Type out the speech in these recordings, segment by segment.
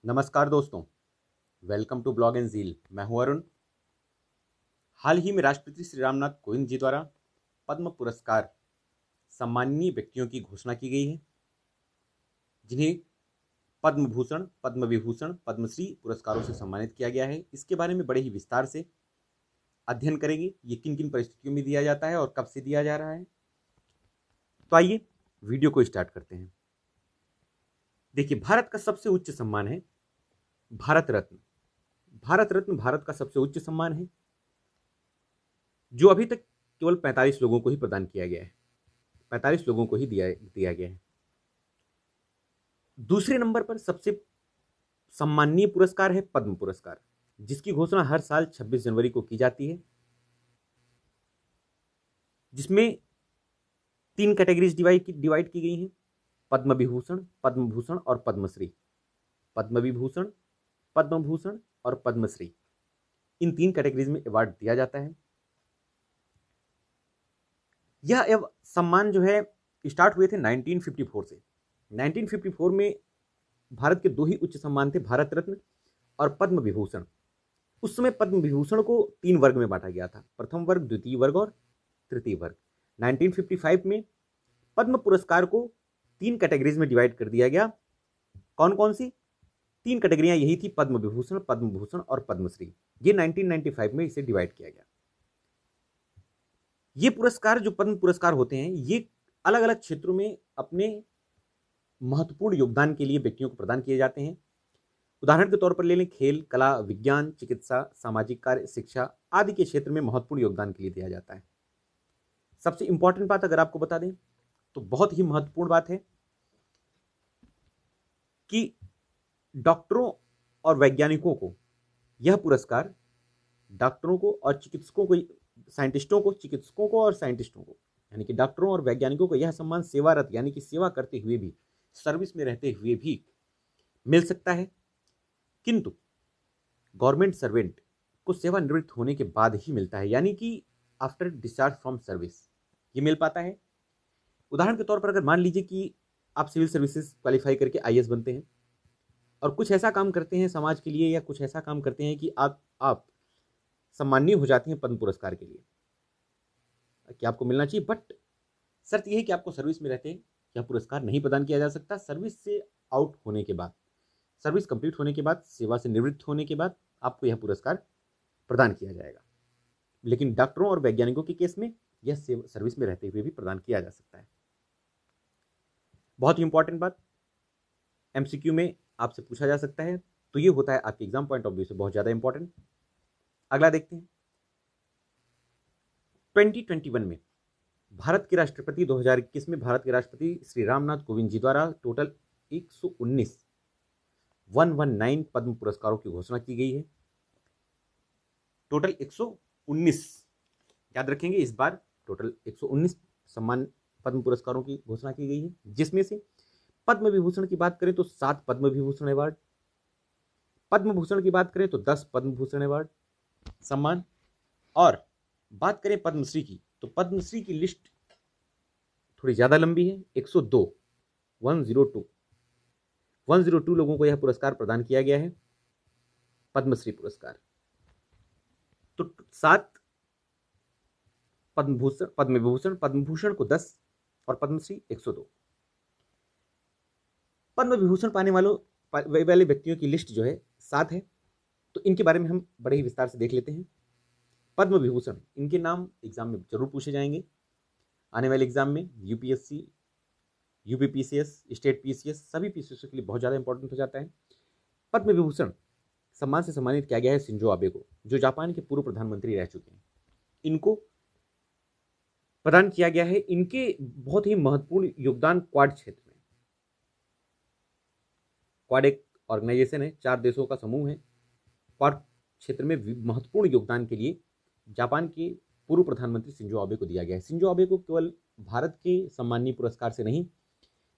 नमस्कार दोस्तों, welcome to Blog and Zeal. मैं हूं अरुण। हाल ही में राष्ट्रपति श्री रामनाथ कोविंद जी द्वारा पद्म पुरस्कार सम्माननीय व्यक्तियों की घोषणा की गई है, जिन्हें पद्म भूषण, पद्म विभूषण, पद्मश्री पुरस्कारों से सम्मानित किया गया है। इसके बारे में बड़े ही विस्तार से अध्ययन करेंगे। ये किन किन परिस्थितियों में दिया जाता है और कब से दिया जा रहा है। तो आइए वीडियो को स्टार्ट करते हैं। देखिए, भारत का सबसे उच्च सम्मान है भारत रत्न। भारत रत्न भारत का सबसे उच्च सम्मान है, जो अभी तक केवल 45 लोगों को ही प्रदान किया गया है। 45 लोगों को ही दिया गया है। दूसरे नंबर पर सबसे सम्माननीय पुरस्कार है पद्म पुरस्कार, जिसकी घोषणा हर साल 26 जनवरी को की जाती है, जिसमें 3 कैटेगरीज डिवाइड की गई हैं: पद्म विभूषण, पद्म भूषण और पद्मश्री। पद्म विभूषण, पद्म भूषण और पद्मश्री, इन 3 कैटेगरीज में अवार्ड दिया जाता है। यह सम्मान जो है स्टार्ट हुए थे 1954 से। 1954 में भारत के 2 ही उच्च सम्मान थे, भारत रत्न और पद्म विभूषण। उस समय पद्म विभूषण को 3 वर्ग में बांटा गया था: प्रथम वर्ग, द्वितीय वर्ग और तृतीय वर्ग। 1955 में पद्म पुरस्कार को 3 कैटेगरीज में डिवाइड कर दिया गया। कौन कौन सी 3 कैटेगरियां? यही थी पद्म विभूषण, पद्म भूषण और पद्मश्री। ये 1995 में इसे डिवाइड किया गया। ये पुरस्कार, जो पद्म पुरस्कार होते हैं, ये अलग अलग क्षेत्रों में अपने महत्वपूर्ण योगदान के लिए व्यक्तियों को प्रदान किए जाते हैं। उदाहरण के तौर पर ले लें, खेल, कला, विज्ञान, चिकित्सा, सामाजिक कार्य, शिक्षा आदि के क्षेत्र में महत्वपूर्ण योगदान के लिए दिया जाता है। सबसे इंपॉर्टेंट बात अगर आपको बता दें तो बहुत ही महत्वपूर्ण बात है कि डॉक्टरों और वैज्ञानिकों को यह पुरस्कार, डॉक्टरों को और चिकित्सकों को, चिकित्सकों को और साइंटिस्टों को, यानी कि डॉक्टरों और वैज्ञानिकों को यह सम्मान सेवारत यानी कि सेवा करते हुए भी, सर्विस में रहते हुए भी मिल सकता है, किंतु गवर्नमेंट सर्वेंट को सेवानिवृत्त होने के बाद ही मिलता है, यानी कि आफ्टर डिस्चार्ज फ्रॉम सर्विस ये मिल पाता है। उदाहरण के तौर पर अगर मान लीजिए कि आप सिविल सर्विसेज क्वालिफाई करके आईएएस बनते हैं और कुछ ऐसा काम करते हैं समाज के लिए, या कुछ ऐसा काम करते हैं कि आप सम्मानीय हो जाती हैं पद्म पुरस्कार के लिए, कि आपको मिलना चाहिए, बट शर्त यह है कि आपको सर्विस में रहते हैं यह पुरस्कार नहीं प्रदान किया जा सकता। सर्विस से आउट होने के बाद, सर्विस कंप्लीट होने के बाद, सेवा से निवृत्त होने के बाद आपको यह पुरस्कार प्रदान किया जाएगा। लेकिन डॉक्टरों और वैज्ञानिकों के केस में यह सर्विस में रहते हुए भी प्रदान किया जा सकता है। बहुत ही इंपॉर्टेंट बात, एमसीक्यू में आपसे पूछा जा सकता है, तो ये होता है आपके एग्जाम पॉइंट ऑफ व्यू से बहुत ज्यादा इंपॉर्टेंट। अगला देखते हैं। 2021 में भारत के राष्ट्रपति 2021 में भारत के राष्ट्रपति श्री रामनाथ कोविंद जी द्वारा टोटल 119 पद्म पुरस्कारों की घोषणा की गई है। टोटल 119, याद रखेंगे, इस बार टोटल 119 सम्मान पद्म पुरस्कारों की घोषणा की गई है, जिसमें से पद्म विभूषण की बात करें तो 7 पद्म विभूषण अवार्ड, पद्म भूषण की बात करें तो 10 पद्म भूषण अवार्ड सम्मान, और बात करें पद्मश्री की तो पद्मश्री की लिस्ट थोड़ी ज्यादा लंबी है, 102 102 लोगों को यह पुरस्कार प्रदान किया गया है, पद्मश्री पुरस्कार। तो 7 पद्म विभूषण, पद्म भूषण को 10 और पद्मश्री 102। पद्म विभूषण पाने वाले व्यक्तियों की लिस्ट जो है 7 है, तो इनके बारे में हम बड़े ही विस्तार से देख लेते हैं। पद्म विभूषण, इनके नाम एग्जाम में जरूर पूछे जाएंगे आने वाले एग्जाम में। यूपीएससी, यूपीपीसीएस, स्टेट पीसीएस, सभी पीसीएस के लिए बहुत ज़्यादा इंपॉर्टेंट हो जाता है। पद्म विभूषण सम्मान से सम्मानित किया गया है शिंजो आबे को, जो जापान के पूर्व प्रधानमंत्री रह चुके हैं। इनको प्रदान किया गया है। इनके बहुत ही महत्वपूर्ण योगदान क्वाड क्षेत्र में, क्वाड एक ऑर्गेनाइजेशन है, 4 देशों का समूह है। क्वाड क्षेत्र में महत्वपूर्ण योगदान के लिए जापान के पूर्व प्रधानमंत्री शिंजो आबे को दिया गया है। शिंजो आबे को केवल भारत के सम्मानीय पुरस्कार से नहीं,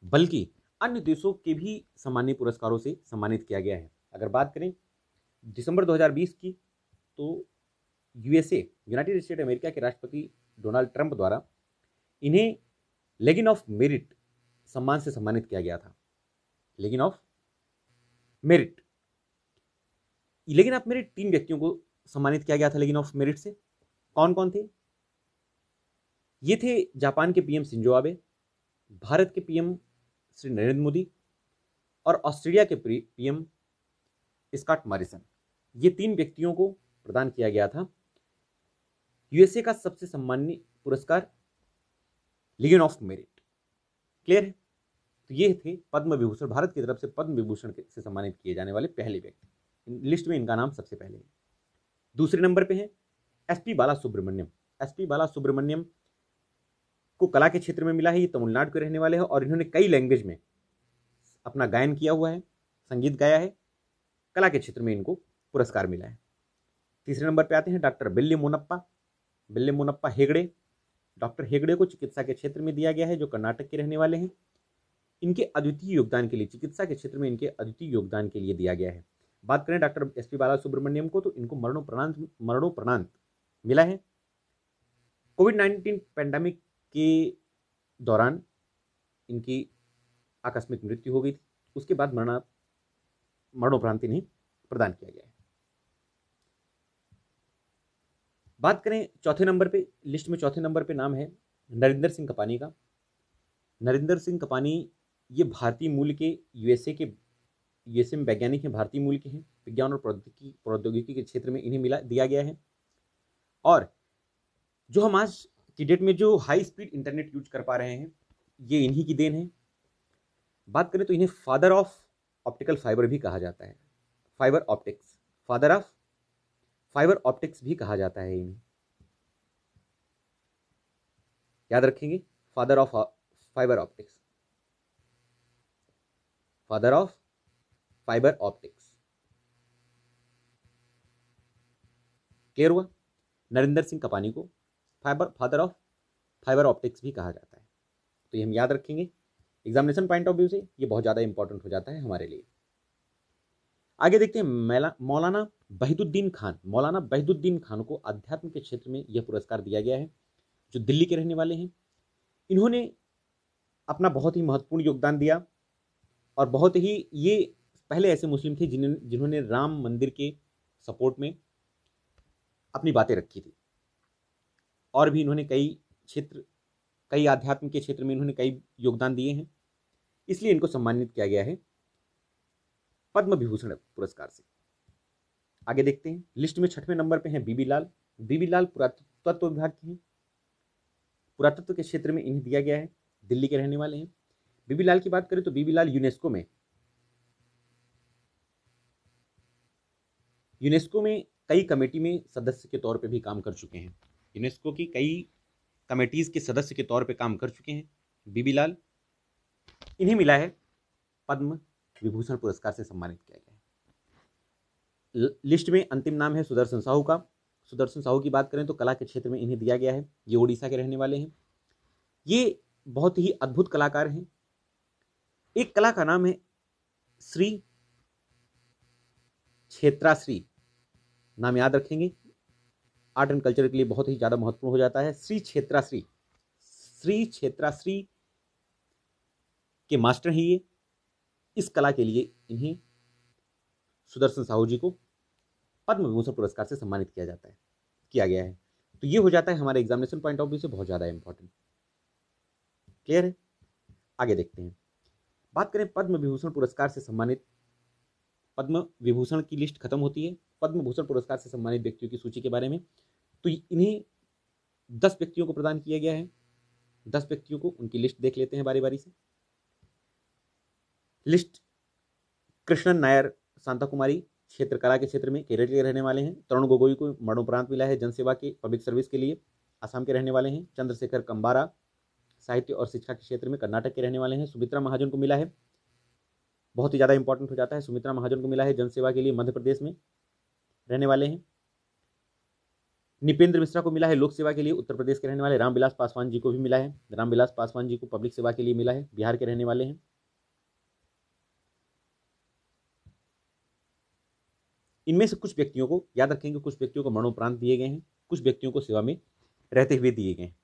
बल्कि अन्य देशों के भी सम्मानीय पुरस्कारों से सम्मानित किया गया है। अगर बात करें दिसंबर 2020 की, तो यूएसए, यूनाइटेड स्टेट अमेरिका के राष्ट्रपति डोनाल्ड ट्रंप द्वारा इन्हें लेगिन ऑफ मेरिट सम्मान से सम्मानित किया गया था। लेगिन ऑफ मेरिट लेकिन अब मेरे 3 व्यक्तियों को सम्मानित किया गया था लेकिन ऑफ मेरिट से। कौन कौन थे? ये थे जापान के पीएम शिंजो आबे, भारत के पीएम श्री नरेंद्र मोदी और ऑस्ट्रेलिया के पीएम स्कॉट मॉरिसन। ये 3 व्यक्तियों को प्रदान किया गया था यूएसए का सबसे सम्माननीय पुरस्कार लीजन ऑफ मेरिट। क्लियर है? तो ये थे पद्म विभूषण, भारत की तरफ से पद्म विभूषण से सम्मानित किए जाने वाले पहले व्यक्ति। लिस्ट में इनका नाम सबसे पहले है। दूसरे नंबर पे है एसपी बालासुब्रमण्यम। एसपी बालासुब्रमण्यम को कला के क्षेत्र में मिला है। ये तमिलनाडु के रहने वाले हैं और इन्होंने कई लैंग्वेज में अपना गायन किया हुआ है, संगीत गाया है। कला के क्षेत्र में इनको पुरस्कार मिला है। तीसरे नंबर पे आते हैं डॉक्टर बिल्ले मोनप्पा। बिल्ले मोनप्पा हेगड़े। डॉक्टर हेगड़े को चिकित्सा के क्षेत्र में दिया गया है, जो कर्नाटक के रहने वाले हैं। इनके अद्वितीय योगदान के लिए, चिकित्सा के क्षेत्र में इनके अद्वितीय योगदान के लिए दिया गया है। बात करें डॉक्टर एसपी बालासुब्रमण्यम को, तो इनको मरणोपरांत मिला है। कोविड-19 पैंडेमिक के दौरान इनकी आकस्मिक मृत्यु हो गई थी। उसके बाद मरणोपरांत इन्हें प्रदान किया गया है। बात करें चौथे नंबर पे, लिस्ट में चौथे नंबर पे नाम है नरेंद्र सिंह कपानी का। नरेंद्र सिंह कपानी ये भारतीय मूल के यूएसए में वैज्ञानिक हैं, भारतीय मूल के हैं। विज्ञान और प्रौद्योगिकी के क्षेत्र में इन्हें दिया गया है। और जो हम आज की डेट में जो हाई स्पीड इंटरनेट यूज कर पा रहे हैं, ये इन्हीं की देन है। बात करें तो इन्हें फादर ऑफ ऑप्टिकल फाइबर भी कहा जाता है। Fibre optics, father of fibre optics भी कहा जाता है इन्हें। याद रखेंगे, father of fibre optics, father of fibre optics. Clear हुआ? नरेंद्र सिंह कपानी को फादर ऑफ फाइबर ऑप्टिक्स भी कहा जाता है। तो ये हम याद रखेंगे। एग्जामिनेशन पॉइंट ऑफ व्यू से ये बहुत ज़्यादा इंपॉर्टेंट हो जाता है हमारे लिए। आगे देखते हैं मौलाना वहीदुद्दीन खान। मौलाना वहीदुद्दीन खान को अध्यात्म के क्षेत्र में यह पुरस्कार दिया गया है, जो दिल्ली के रहने वाले हैं। इन्होंने अपना बहुत ही महत्वपूर्ण योगदान दिया और बहुत ही, ये पहले ऐसे मुस्लिम थे जिन्होंने राम मंदिर के सपोर्ट में अपनी बातें रखी थी। और भी इन्होंने कई आध्यात्म के क्षेत्र में इन्होंने कई योगदान दिए हैं, इसलिए इनको सम्मानित किया गया है पद्म विभूषण पुरस्कार से। आगे देखते हैं, लिस्ट में 6वें नंबर पे हैं बीबी लाल। बीबी लाल पुरातत्व विभाग के हैं। पुरातत्व के क्षेत्र में इन्हें दिया गया है, दिल्ली के रहने वाले हैं। बीबी लाल की बात करें तो बीबी लाल यूनेस्को में कई कमेटी में सदस्य के तौर पे भी काम कर चुके हैं। यूनेस्को की कई कमेटीज के सदस्य के तौर पे काम कर चुके हैं बीबी लाल। इन्हें मिला है पद्म विभूषण पुरस्कार से सम्मानित किया गया है। लिस्ट में अंतिम नाम है सुदर्शन साहू का। सुदर्शन साहू की बात करें तो कला के क्षेत्र में इन्हें दिया गया है। ये ओडिशा के रहने वाले हैं। ये बहुत ही अद्भुत कलाकार हैं। एक कला का नाम है श्री क्षेत्राश्री। नाम याद रखेंगे, आर्ट एंड कल्चर के लिए बहुत ही ज्यादा महत्वपूर्ण हो जाता है। श्री क्षेत्राश्री, श्री क्षेत्राश्री के मास्टर हैं ये। इस कला के लिए इन्हें सुदर्शन साहू जी को पद्म विभूषण पुरस्कार से सम्मानित किया गया है। तो ये हो जाता है हमारे एग्जामिनेशन पॉइंट ऑफ व्यू से बहुत ज्यादा इंपॉर्टेंट। क्लियर है? आगे देखते हैं। बात करें पद्म विभूषण पुरस्कार से सम्मानित, पद्म विभूषण की लिस्ट खत्म होती है पद्म भूषण पुरस्कार से सम्मानित व्यक्तियों की सूची के बारे में। तो इन्हें 10 व्यक्तियों को प्रदान किया गया है। 10 व्यक्तियों को, उनकी लिस्ट देख लेते हैं बारी बारी से। लिस्ट: कृष्णन नायर शांता कुमारी, क्षेत्र कला के क्षेत्र में केरल के रहने वाले हैं। तरुण गोगोई को मरणोपरांत मिला है जनसेवा के पब्लिक सर्विस के लिए, असम के रहने वाले हैं। चंद्रशेखर कंबारा साहित्य और शिक्षा के क्षेत्र में कर्नाटक के रहने वाले हैं। सुमित्रा महाजन को मिला है, बहुत ही ज़्यादा इंपॉर्टेंट हो जाता है, सुमित्रा महाजन को मिला है जनसेवा के लिए, मध्य प्रदेश में रहने वाले हैं। निपेंद्र मिश्रा को मिला है लोक सेवा के लिए, उत्तर प्रदेश के रहने वाले। रामविलास पासवान जी को भी मिला है, रामविलास पासवान जी को पब्लिक सेवा के लिए मिला है, बिहार के रहने वाले हैं। इनमें से कुछ व्यक्तियों को याद रखेंगे, कुछ व्यक्तियों को मरणोपरांत दिए गए हैं, कुछ व्यक्तियों को सेवा में रहते हुए दिए गए हैं।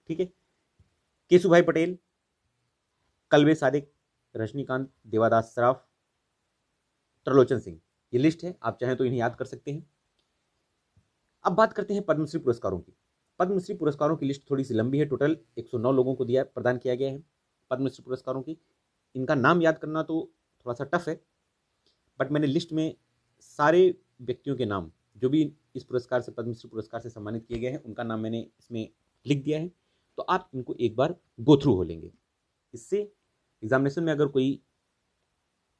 ठीक है? केशुभाई पटेल, कलवे सादिक, रजनीकांत देवादास सराफ, त्रिलोचन सिंह, ये लिस्ट है, आप चाहें तो इन्हें याद कर सकते हैं। अब बात करते हैं पद्मश्री पुरस्कारों की। पद्मश्री पुरस्कारों की लिस्ट थोड़ी सी लंबी है, टोटल 109 लोगों को प्रदान किया गया है पद्मश्री पुरस्कारों की। इनका नाम याद करना तो थोड़ा सा टफ है, बट मैंने लिस्ट में सारे व्यक्तियों के नाम जो भी इस पुरस्कार से, पद्मश्री पुरस्कार से सम्मानित किए गए हैं, उनका नाम मैंने इसमें लिख दिया है। तो आप इनको एक बार गो थ्रू हो लेंगे। इससे एग्जामिनेशन में अगर कोई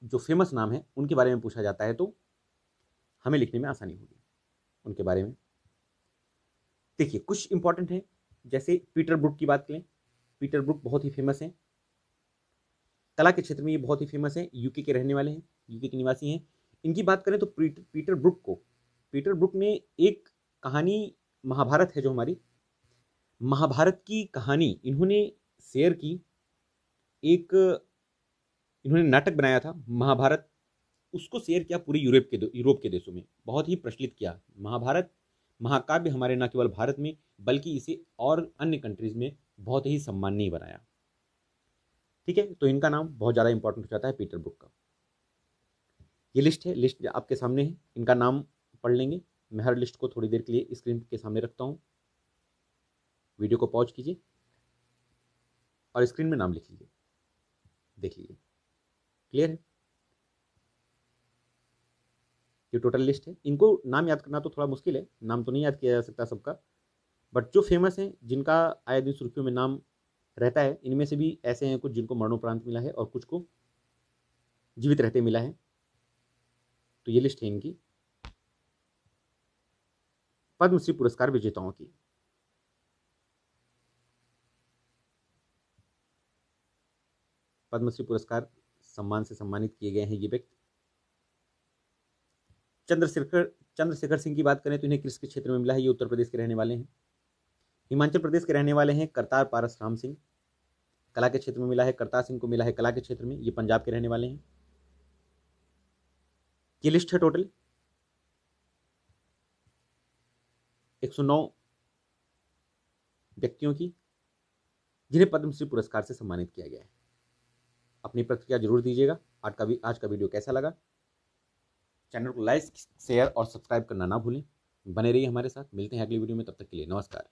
जो फेमस नाम है उनके बारे में पूछा जाता है तो हमें लिखने में आसानी होगी उनके बारे में। देखिए कुछ इंपॉर्टेंट है, जैसे पीटर ब्रूक की बात करें। पीटर ब्रूक बहुत ही फेमस हैं, कला के क्षेत्र में ये बहुत ही फेमस है, यूके के रहने वाले हैं, यूके के निवासी हैं। इनकी बात करें तो पीटर ब्रूक ने एक कहानी, महाभारत है जो हमारी, महाभारत की कहानी इन्होंने शेयर की। एक इन्होंने नाटक बनाया था महाभारत, उसको शेयर किया पूरे यूरोप के देशों में, बहुत ही प्रचलित किया। महाभारत महाकाव्य हमारे न केवल भारत में बल्कि इसे और अन्य कंट्रीज में बहुत ही सम्माननीय बनाया। ठीक है, तो इनका नाम बहुत ज़्यादा इंपॉर्टेंट हो जाता है पीटर ब्रूक का। ये लिस्ट है, लिस्ट आपके सामने है, इनका नाम पढ़ लेंगे। मैं हर लिस्ट को थोड़ी देर के लिए स्क्रीन के सामने रखता हूँ। वीडियो को पॉज कीजिए और स्क्रीन में नाम लिख लीजिए, देख लीजिए। क्लियर है? ये टोटल लिस्ट है। इनको नाम याद करना तो थोड़ा मुश्किल है, नाम तो नहीं याद किया जा सकता सबका, बट जो फेमस हैं, जिनका आए दिन सुर्खियों में नाम रहता है, इनमें से भी ऐसे हैं कुछ जिनको मरणोपरांत मिला है और कुछ को जीवित रहते मिला है। तो ये लिस्ट है इनकी पद्मश्री पुरस्कार विजेताओं की। पद्मश्री पुरस्कार सम्मान से सम्मानित किए गए हैं ये व्यक्ति। चंद्रशेखर सिंह की बात करें तो इन्हें किस क्षेत्र में मिला है? ये उत्तर प्रदेश के रहने वाले हैं। हिमाचल प्रदेश के रहने वाले हैं करतार पारस राम सिंह, कला के क्षेत्र में मिला है। करतार सिंह को मिला है कला के क्षेत्र में, ये पंजाब के रहने वाले हैं। ये लिस्ट है टोटल 109 व्यक्तियों की जिन्हें पद्मश्री पुरस्कार से सम्मानित किया गया है। अपनी प्रतिक्रिया जरूर दीजिएगा। आज का वीडियो कैसा लगा? चैनल को लाइक, शेयर और सब्सक्राइब करना ना भूलें। बने रहिए हमारे साथ। मिलते हैं अगली वीडियो में, तब तक के लिए नमस्कार।